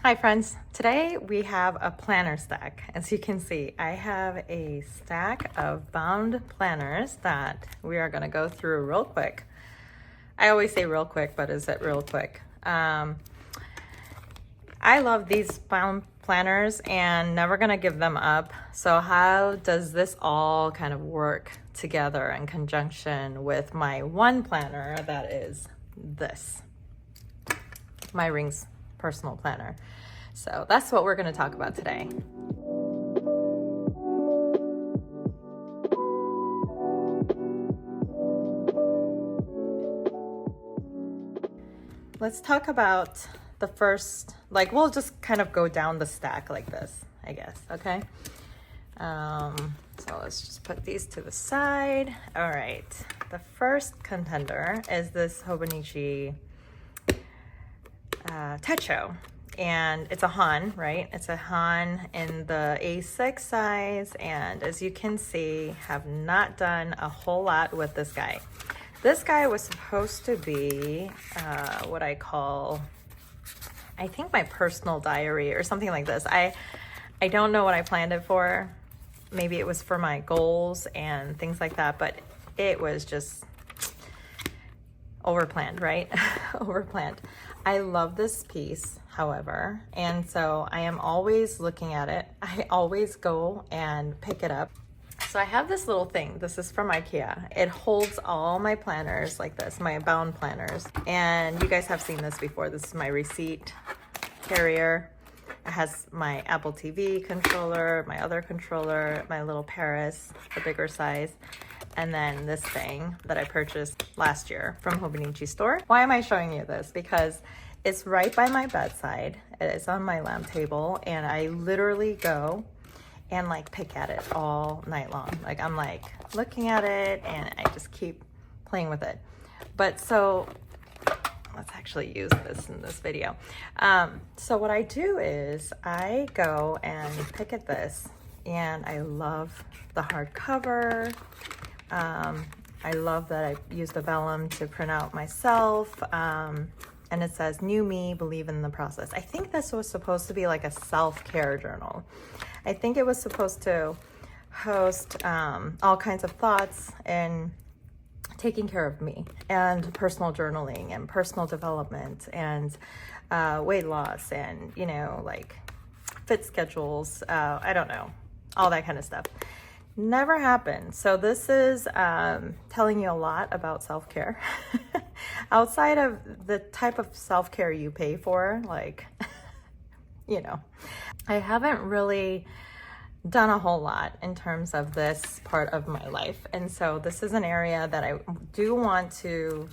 Hi friends, today we have a planner stack. As you can see, I have a stack of bound planners that we are going to go through real quick. I always say real quick, but is it real quick? I love these bound planners and never going to give them up. So how does this all kind of work together in conjunction with my one planner that is this, my Rings personal planner? So that's what we're going to talk about today. Let's talk about the first, we'll just kind of go down the stack like this, I guess, okay? So let's just put these to the side. All right, the first contender is this Hobonichi Techo. And it's a Han, right? It's a Han in the A6 size. And as you can see, have not done a whole lot with this guy. This guy was supposed to be what I call, I think, my personal diary or something like this. I don't know what I planned it for. Maybe it was for my goals and things like that, but it was just overplanned, right? Overplanned. I love this piece, however, and so I am always looking at it. I always go and pick it up. So I have this little thing. This is from IKEA. It holds all my planners like this, my bound planners. And you guys have seen this before. This is my receipt carrier. It has my Apple TV controller, my other controller, my little Paris, the bigger size, and then this thing that I purchased last year from Hobonichi store. Why am I showing you this? Because it's right by my bedside. It's on my lamp table, and I literally go and pick at it all night long. I'm looking at it and I just keep playing with it. But so let's actually use this in this video. So what I do is I go and pick at this, and I love the hardcover. I love that I use the vellum to print out myself. And it says, "New me, believe in the process." I think this was supposed to be like a self-care journal. I think it was supposed to host all kinds of thoughts and taking care of me, and personal journaling and personal development and weight loss and, fit schedules. I don't know, all that kind of stuff. Never happened. So this is telling you a lot about self-care. Outside of the type of self-care you pay for, I haven't really done a whole lot in terms of this part of my life. And so this is an area that I do want to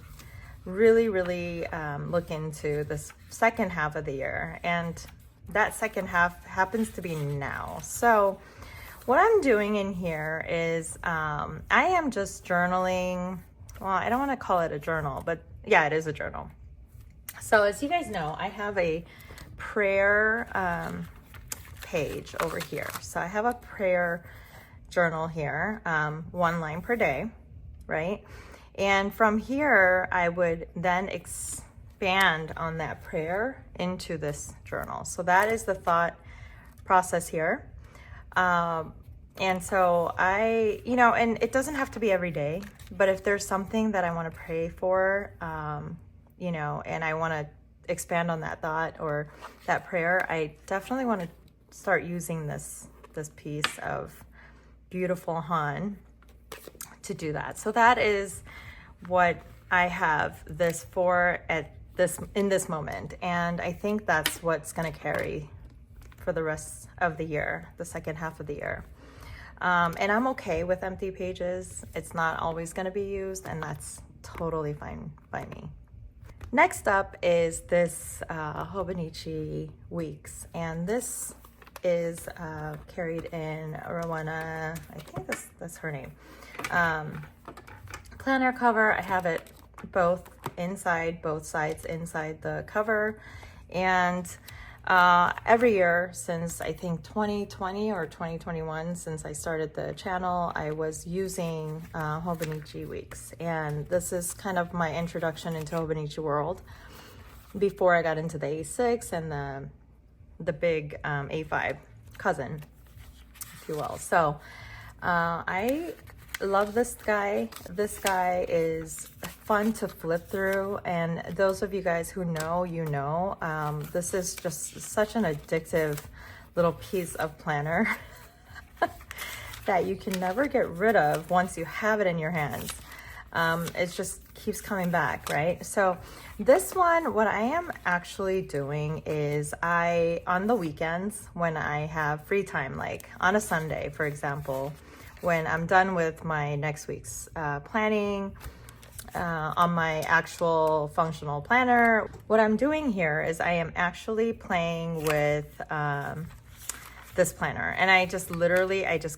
really look into this second half of the year. And that second half happens to be now. So what I'm doing in here is I am just journaling. Well, I don't want to call it a journal, but yeah, it is a journal. So as you guys know, I have a prayer page over here. So I have a prayer journal here, 1 line per day, right? And from here, I would then expand on that prayer into this journal. So that is the thought process here. And so and it doesn't have to be every day, but if there's something that I want to pray for, and I want to expand on that thought or that prayer, I definitely want to start using this piece of beautiful Han to do that. So that is what I have this for in this moment. And I think that's what's going to carry for the rest of the year, the second half of the year. And I'm okay with empty pages. It's not always going to be used, and that's totally fine by me. Next up is this Hobonichi Weeks, and this is carried in Rowena, I think that's her name. Planner cover. I have it both sides inside the cover, and every year since I think 2020 or 2021, since I started the channel, I was using Hobonichi Weeks, and this is kind of my introduction into Hobonichi world before I got into the A6 and the the big A5 cousin, if you will. So I love this guy. This guy is fun to flip through, and those of you guys who know, you know, this is just such an addictive little piece of planner that you can never get rid of once you have it in your hands. It just keeps coming back, right? So this one, what I am actually doing is on the weekends when I have free time, like on a Sunday, for example, when I'm done with my next week's planning on my actual functional planner, what I'm doing here is I am actually playing with this planner, and I just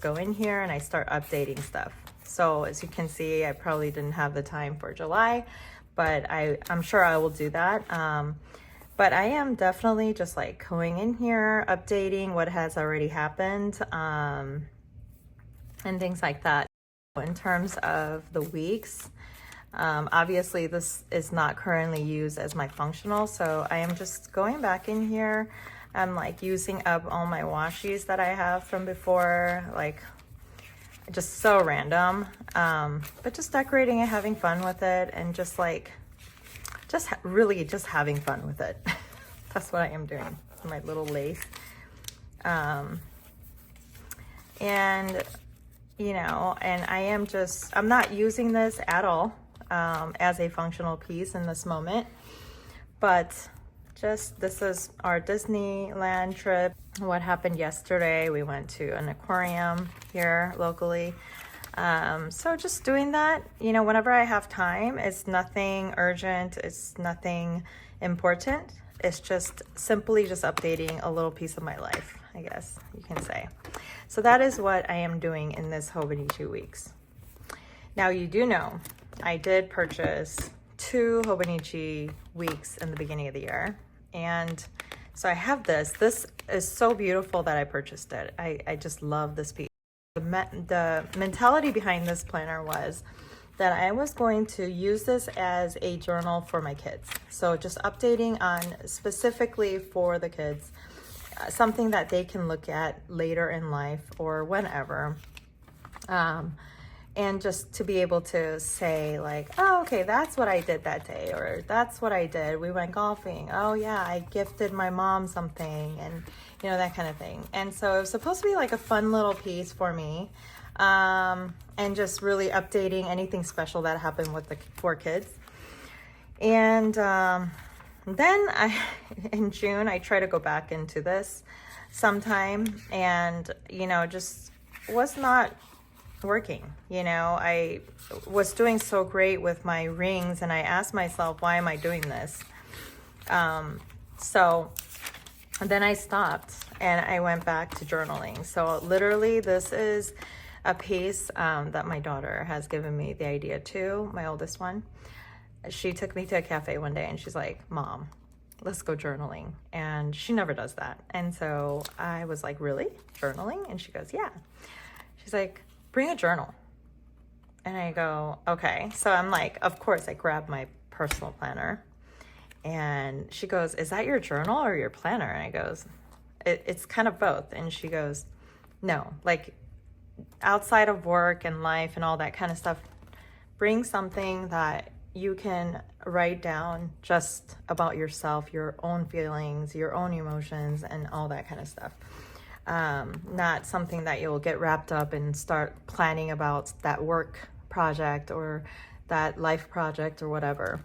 go in here and I start updating stuff. So as you can see, I probably didn't have the time for July, but I'm sure I will do that. But I am definitely just like going in here, updating what has already happened, and things like that. In terms of the weeks, obviously this is not currently used as my functional, so I am just going back in here. I'm like using up all my washies that I have from before, like just so random, but just decorating and having fun with it, and just really having fun with it. That's what I am doing. My little lace, and you know, and I'm not using this at all as a functional piece in this moment, but this is our Disneyland trip. What happened yesterday, we went to an aquarium here locally. So just doing that, you know, whenever I have time. It's nothing urgent, it's nothing important. It's just simply just updating a little piece of my life, I guess you can say. So that is what I am doing in this Hobonichi Weeks. Now you do know I did purchase 2 Hobonichi Weeks in the beginning of the year. And so I have this. This is so beautiful that I purchased it. I just love this piece. The mentality behind this planner was that I was going to use this as a journal for my kids. So just updating on specifically for the kids, something that they can look at later in life or whenever. And just to be able to say like, oh, okay, that's what I did that day, or that's what I did. We went golfing. Oh yeah, I gifted my mom something, and you know, that kind of thing. And so it was supposed to be like a fun little piece for me, and just really updating anything special that happened with the 4 kids. And then in June, I try to go back into this sometime, and you know, just was not working. You know, I was doing so great with my rings, and I asked myself, why am I doing this? So then I stopped and I went back to journaling. So literally this is a piece that my daughter has given me the idea to, my oldest one. She took me to a cafe one day and she's like, Mom, let's go journaling. And she never does that. And so I was like, really? Journaling? And she goes, yeah. She's like, bring a journal. And I go, okay. So I'm like, of course, I grab my personal planner. And she goes, is that your journal or your planner? And I goes, it's kind of both. And she goes, no, like outside of work and life and all that kind of stuff, bring something that you can write down just about yourself, your own feelings, your own emotions, and all that kind of stuff. Not something that you'll get wrapped up and start planning about that work project or that life project or whatever.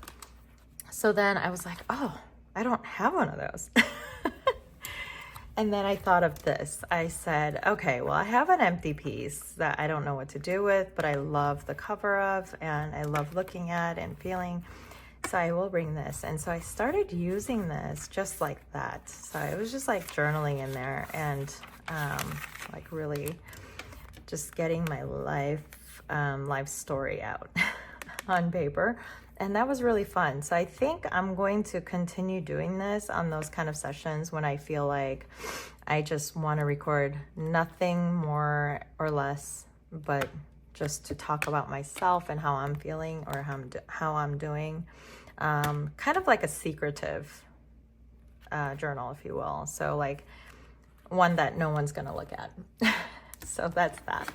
So then I was like, oh, I don't have one of those. And then I thought of this. I said, okay, well, I have an empty piece that I don't know what to do with, but I love the cover of, and I love looking at and feeling. So I will bring this. And so I started using this just like that. So I was just like journaling in there and like really just getting my life story out on paper. And that was really fun. So I think I'm going to continue doing this on those kind of sessions when I feel like I just want to record nothing more or less, but just to talk about myself and how I'm feeling or how I'm doing. Kind of like a secretive journal, if you will. So like one that no one's gonna look at. So that's that.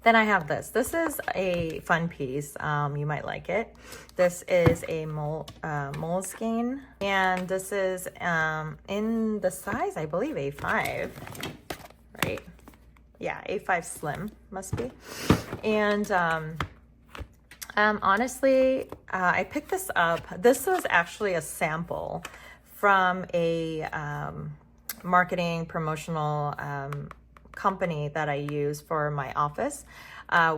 Then I have this. This is a fun piece. You might like it. This is a moleskin, and this is in the size, I believe, A5, right? Yeah, A5 Slim must be. And honestly, I picked this up. This was actually a sample from a marketing promotional company that I use for my office. I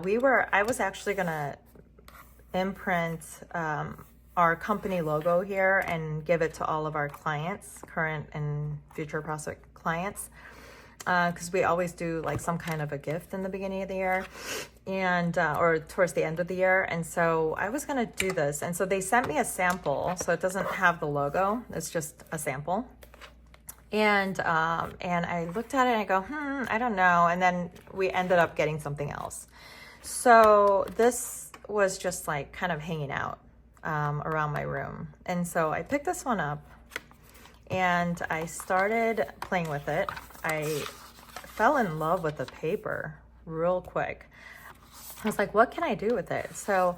was actually gonna imprint our company logo here and give it to all of our clients, current and future prospect clients, because we always do like some kind of a gift in the beginning of the year and or towards the end of the year. And so I was gonna do this, and so they sent me a sample, so it doesn't have the logo, it's just a sample. And I looked at it and I go, I don't know. And then we ended up getting something else. So this was just like kind of hanging out around my room. And so I picked this one up and I started playing with it. I fell in love with the paper real quick. I was like, what can I do with it? So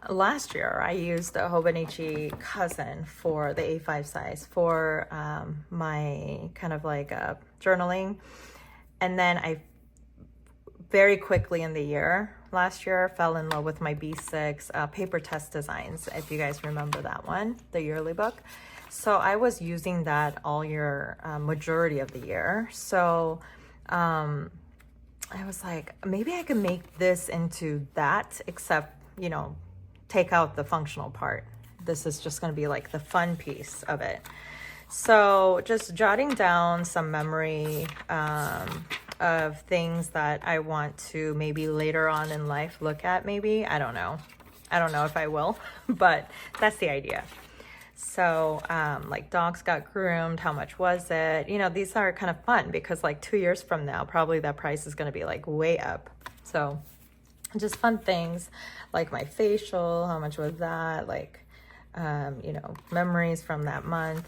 last year I used a Hobonichi cousin for the A5 size for my kind of like journaling. And then I very quickly in the year, last year, fell in love with my B6 paper test designs, if you guys remember that one, the yearly book. So I was using that all year, majority of the year. So I was like, maybe I could make this into that, except, you know, take out the functional part. This is just going to be like the fun piece of it. So just jotting down some memory of things that I want to maybe later on in life look at, maybe. I don't know if I will, but that's the idea. So like dogs got groomed, how much was it? You know, these are kind of fun because like 2 years from now, probably that price is going to be like way up. So just fun things like my facial, how much was that? Like, you know, memories from that month,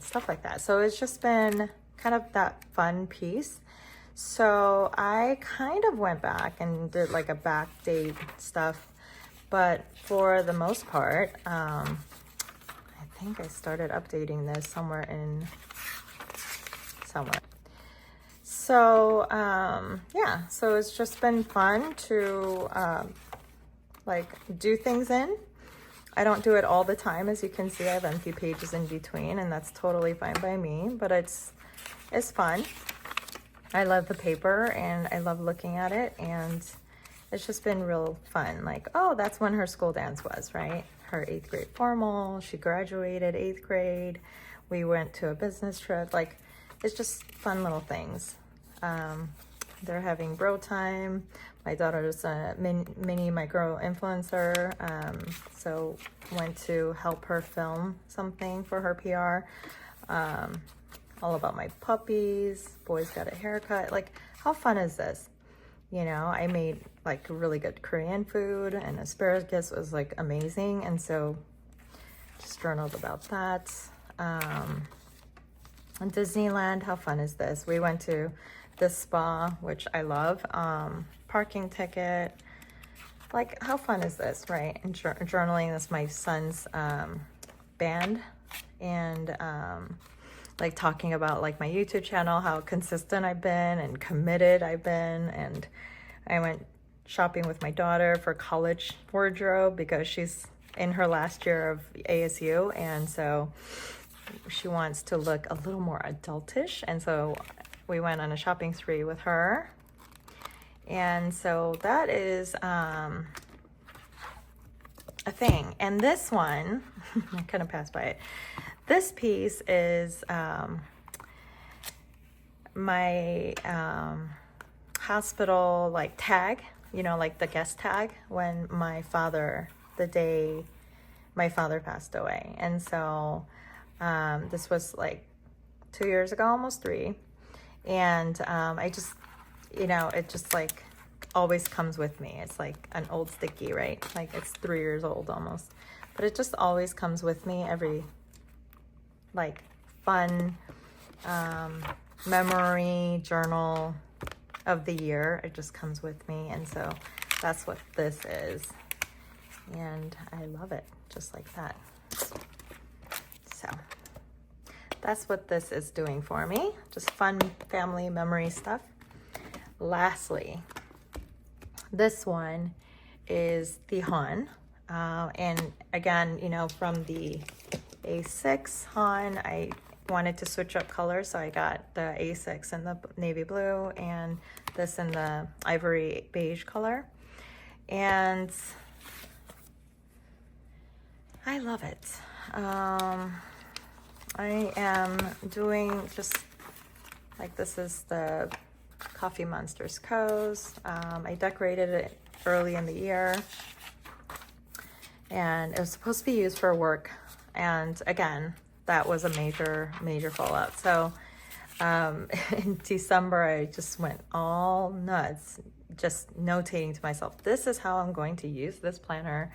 stuff like that. So it's just been kind of that fun piece. So I kind of went back and did like a back date stuff, but for the most part, I think I started updating this somewhere. So yeah, so it's just been fun to like do things in. I don't do it all the time. As you can see, I have empty pages in between, and that's totally fine by me, but it's fun. I love the paper and I love looking at it, and it's just been real fun. Like, oh, that's when her school dance was, right? Her 8th grade formal, she graduated 8th grade. We went to a business trip. Like, it's just fun little things. They're having bro time. My daughter's a mini micro influencer. So went to help her film something for her PR. All about my puppies. Boys got a haircut. Like, how fun is this? You know, I made like really good Korean food, and asparagus was like amazing. And so just journaled about that. In Disneyland, how fun is this? We went to the spa, which I love. Parking ticket. Like, how fun is this, right? And journaling. This my son's band, and like talking about like my YouTube channel, how consistent I've been and committed I've been. And I went shopping with my daughter for college wardrobe because she's in her last year of ASU, and so she wants to look a little more adultish. And so we went on a shopping spree with her. And so that is a thing. And this one, I kind of passed by it. This piece is my hospital like tag, you know, like the guest tag when the day my father passed away. And so this was like 2 years ago, almost 3. And I just, you know, it just like always comes with me. It's like an old sticky, right? Like it's 3 years old almost, but it just always comes with me every like fun memory journal of the year. It just comes with me, and so that's what this is, and I love it just like that. So that's what this is doing for me, just fun family memory stuff. Lastly, this one is the Han, and again, you know, from the A6 Han, I wanted to switch up colors, so I got the A6 in the navy blue and this in the ivory beige color, and I love it. I am doing just like, this is the Coffee Monsters Co's. I decorated it early in the year, and it was supposed to be used for work, and again, that was a major fallout. So in December, I just went all nuts, just notating to myself, this is how I'm going to use this planner,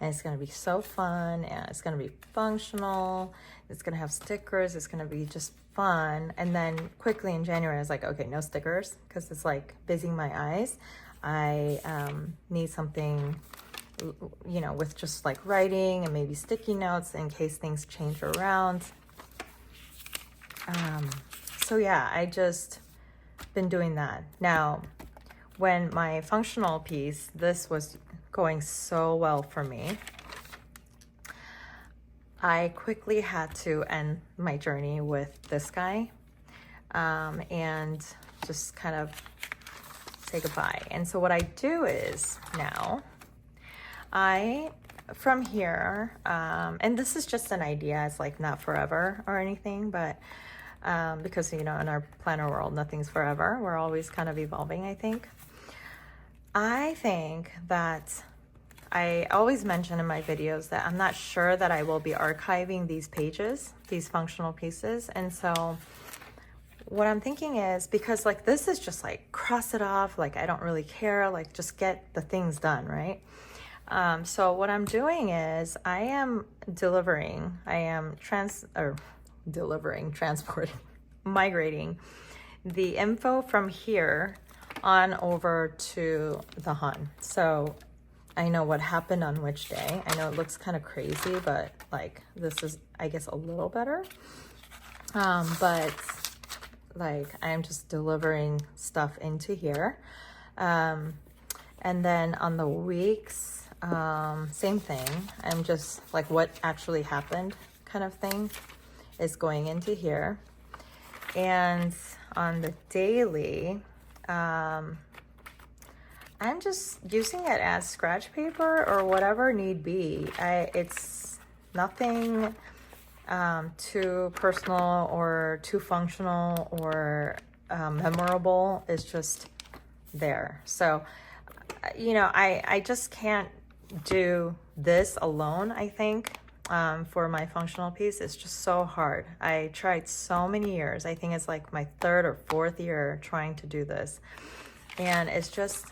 and it's going to be so fun, and it's going to be functional, it's going to have stickers, it's going to be just fun. And then quickly in January, I was like, okay, no stickers, because it's like busying my eyes. I need something, you know, with just like writing and maybe sticky notes in case things change around. So yeah, I just been doing that. Now, when my functional piece, this was going so well for me, I quickly had to end my journey with this guy, and just kind of say goodbye. And so what I do is now, from here, and this is just an idea, it's like not forever or anything, but because, you know, in our planner world, nothing's forever. We're always kind of evolving, I think. I think that I always mention in my videos that I'm not sure that I will be archiving these pages, these functional pieces. And so what I'm thinking is, because like this is just like cross it off, like I don't really care, like just get the things done, right? So what I'm doing is I am transporting, migrating the info from here on over to the Han. So I know what happened on which day. I know it looks kind of crazy, but like this is, I guess, a little better. But like I'm just delivering stuff into here. And then on the weeks, same thing. I'm just like what actually happened kind of thing is going into here. And on the daily, I'm just using it as scratch paper or whatever need be. It's nothing too personal or too functional or memorable. It's just there. So, you know, I just can't do this alone, I think, for my functional piece. It's just so hard. I tried so many years. I think it's like my 3rd or 4th year trying to do this. And it's just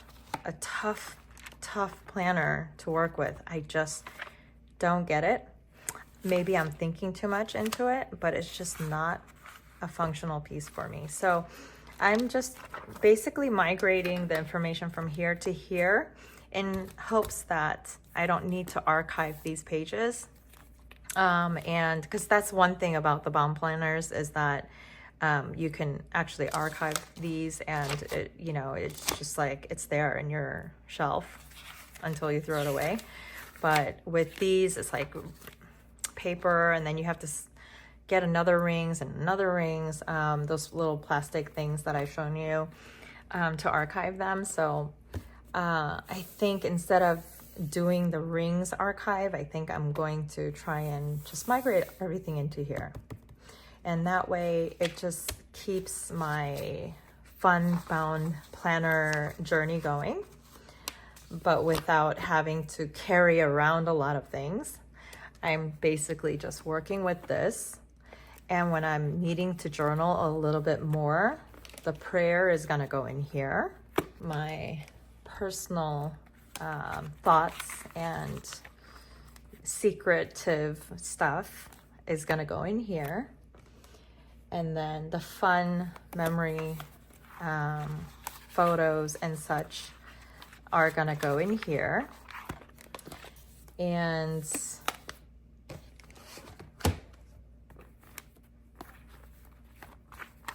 a tough planner to work with. I just don't get it. Maybe I'm thinking too much into it, but it's just not a functional piece for me. So I'm just basically migrating the information from here to here in hopes that I don't need to archive these pages. And because that's one thing about the bomb planners is that you can actually archive these, and it, you know, it's just like it's there in your shelf until you throw it away. But with these, it's like paper, and then you have to get another rings and another rings, those little plastic things that I've shown you, to archive them. So I think instead of doing the rings archive, I think I'm going to try and just migrate everything into here. And that way it just keeps my fun-bound planner journey going, but without having to carry around a lot of things. I'm basically just working with this. And when I'm needing to journal a little bit more, the prayer is gonna go in here. My personal thoughts and secretive stuff is gonna go in here. And then the fun memory photos and such are gonna go in here. And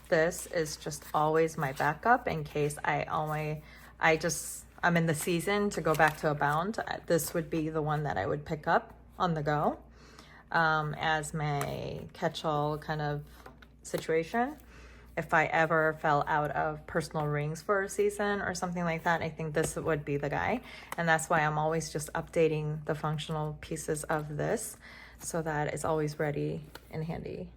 this is just always my backup in case I'm in the season to go back to Abound. This would be the one that I would pick up on the go as my catch-all kind of situation. If I ever fell out of personal rings for a season or something like that, I think this would be the guy. And that's why I'm always just updating the functional pieces of this so that it's always ready and handy.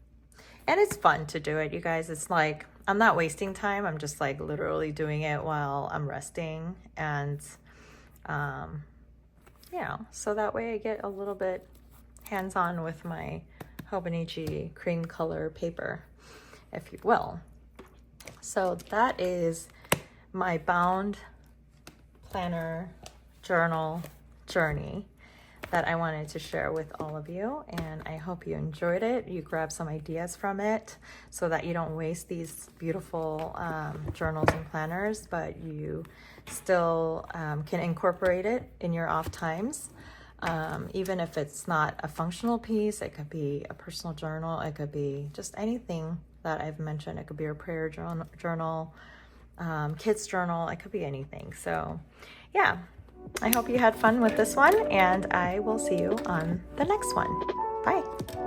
And it's fun to do it, you guys. It's like, I'm not wasting time. I'm just like literally doing it while I'm resting. And yeah, so that way I get a little bit hands-on with my Hobonichi cream color paper, if you will. So that is my bound planner journal journey that I wanted to share with all of you, and I hope you enjoyed it. You grab some ideas from it so that you don't waste these beautiful journals and planners, but you still can incorporate it in your off times. Even if it's not a functional piece, it could be a personal journal, it could be just anything that I've mentioned. It could be a prayer journal, kids journal, it could be anything. So yeah, I hope you had fun with this one, and I will see you on the next one. Bye.